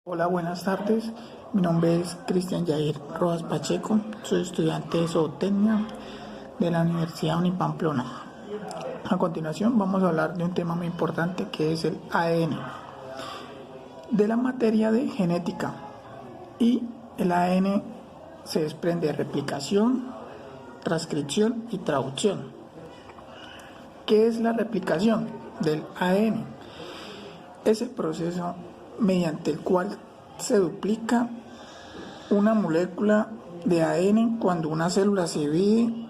Hola, buenas tardes. Mi nombre es Cristian Jair Rojas Pacheco. Soy estudiante de zootecnia de la Universidad Unipamplona. A continuación vamos a hablar de un tema muy importante que es el ADN, de la materia de genética. Y el ADN se desprende de replicación, transcripción y traducción. ¿Qué es la replicación del ADN? Es el proceso mediante el cual se duplica una molécula de ADN cuando una célula se divide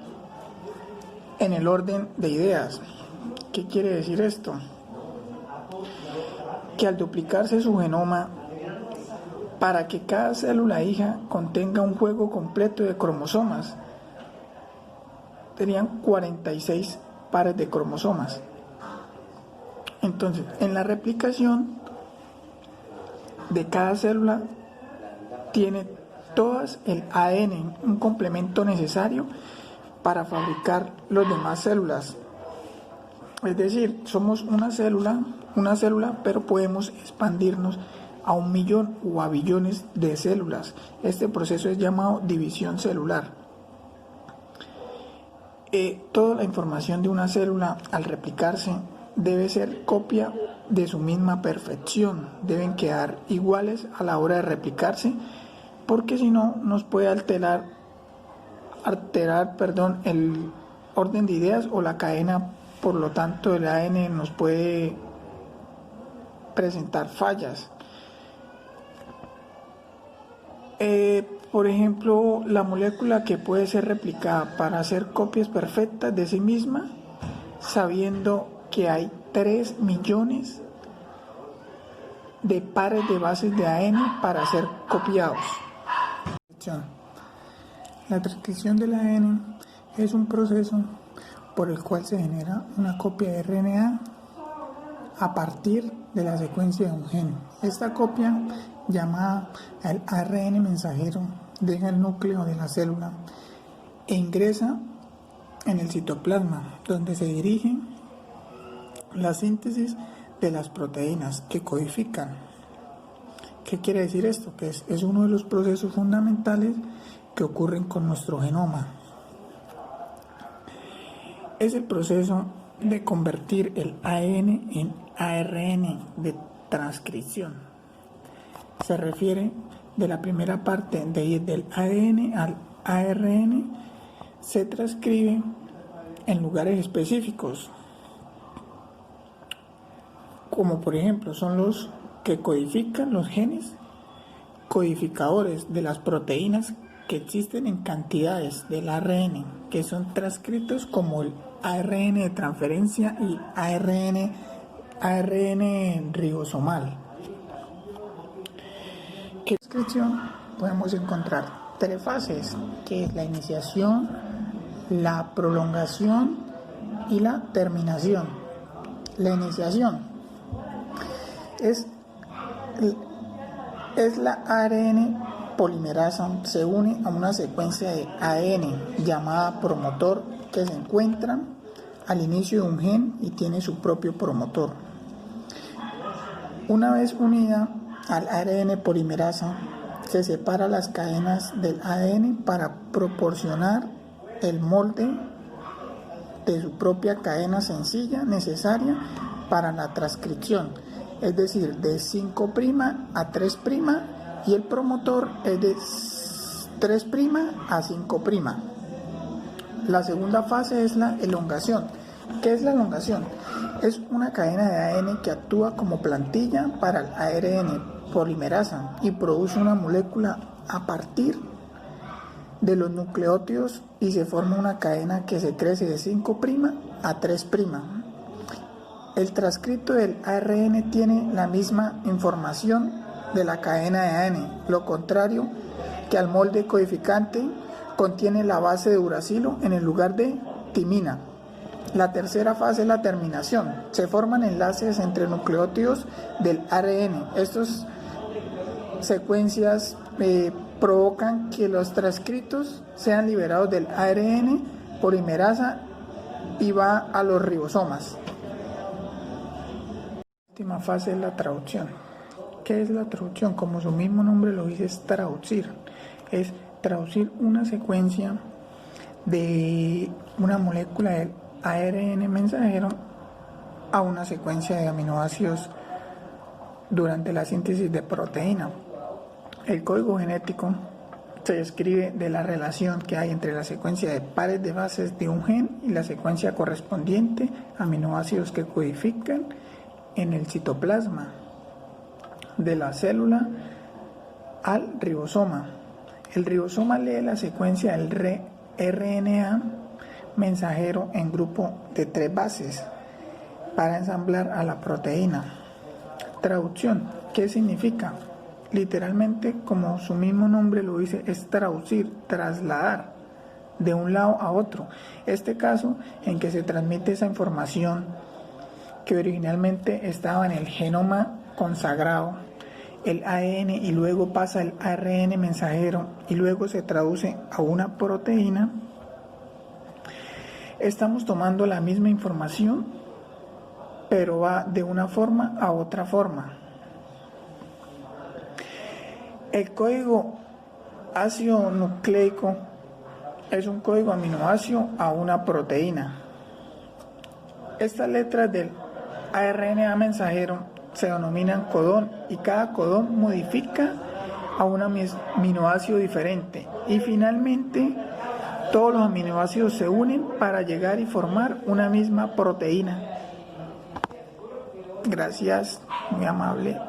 en el orden de ideas. ¿Qué quiere decir esto? Que al duplicarse su genoma, para que cada célula hija contenga un juego completo de cromosomas, tenían 46 pares de cromosomas. Entonces, en la replicación de cada célula tiene todas el ADN, un complemento necesario para fabricar las demás células. Es decir, somos una célula, pero podemos expandirnos a 1.000.000 o a billones de células. Este proceso es llamado división celular. Toda la información de una célula al replicarse debe ser copia de su misma perfección, deben quedar iguales a la hora de replicarse, porque si no nos puede alterar el orden de ideas o la cadena. Por lo tanto, el ADN nos puede presentar fallas. Por ejemplo, la molécula que puede ser replicada para hacer copias perfectas de sí misma, sabiendo que hay 3 millones de pares de bases de ADN para ser copiados. La transcripción del ADN es un proceso por el cual se genera una copia de RNA a partir de la secuencia de un gen. Esta copia, llamada el ARN mensajero, deja el núcleo de la célula e ingresa en el citoplasma, donde se dirige la síntesis de las proteínas que codifican. ¿Qué quiere decir esto? Que es uno de los procesos fundamentales que ocurren con nuestro genoma. Es el proceso de convertir el ADN en ARN de transcripción. Se refiere de la primera parte de ir del ADN al ARN, se transcribe en lugares específicos, como por ejemplo son los que codifican los genes, codificadores de las proteínas que existen en cantidades del ARN, que son transcritos como el ARN de transferencia y ARN ribosomal. ¿Qué transcripción? Podemos encontrar 3 fases, que es la iniciación, la prolongación y la terminación. La iniciación es la ARN polimerasa, se une a una secuencia de ADN llamada promotor que se encuentra al inicio de un gen y tiene su propio promotor. Una vez unida al ARN polimerasa, se separa las cadenas del ADN para proporcionar el molde de su propia cadena sencilla necesaria para la transcripción, es decir, de 5' a 3', y el promotor es de 3' a 5'. La segunda fase es la elongación. ¿Qué es la elongación? Es una cadena de ADN que actúa como plantilla para el ARN polimerasa y produce una molécula a partir de los nucleótidos y se forma una cadena que se crece de 5' a 3'. El transcripto del ARN tiene la misma información de la cadena de ADN, lo contrario que al molde codificante contiene la base de uracilo en el lugar de timina. La tercera fase es la terminación. Se forman enlaces entre nucleótidos del ARN. Estas secuencias provocan que los transcritos sean liberados del ARN polimerasa y va a los ribosomas. La última fase es la traducción. ¿Qué es la traducción? Como su mismo nombre lo dice, es traducir. Es traducir una secuencia de una molécula del ARN mensajero a una secuencia de aminoácidos durante la síntesis de proteína. El código genético se describe de la relación que hay entre la secuencia de pares de bases de un gen y la secuencia correspondiente a aminoácidos que codifican en el citoplasma de la célula al ribosoma. El ribosoma lee la secuencia del RNA mensajero en grupo de 3 bases para ensamblar a la proteína. Traducción, ¿qué significa? Literalmente, como su mismo nombre lo dice, es traducir, trasladar de un lado a otro. Este caso en que se transmite esa información que originalmente estaba en el genoma consagrado, el ADN, y luego pasa el ARN mensajero y luego se traduce a una proteína. Estamos tomando la misma información, pero va de una forma a otra forma. El código ácido nucleico es un código aminoácido a una proteína. Estas letras del ARNA mensajero se denominan codón y cada codón modifica a un aminoácido diferente. Y finalmente, todos los aminoácidos se unen para llegar y formar una misma proteína. Gracias, muy amable.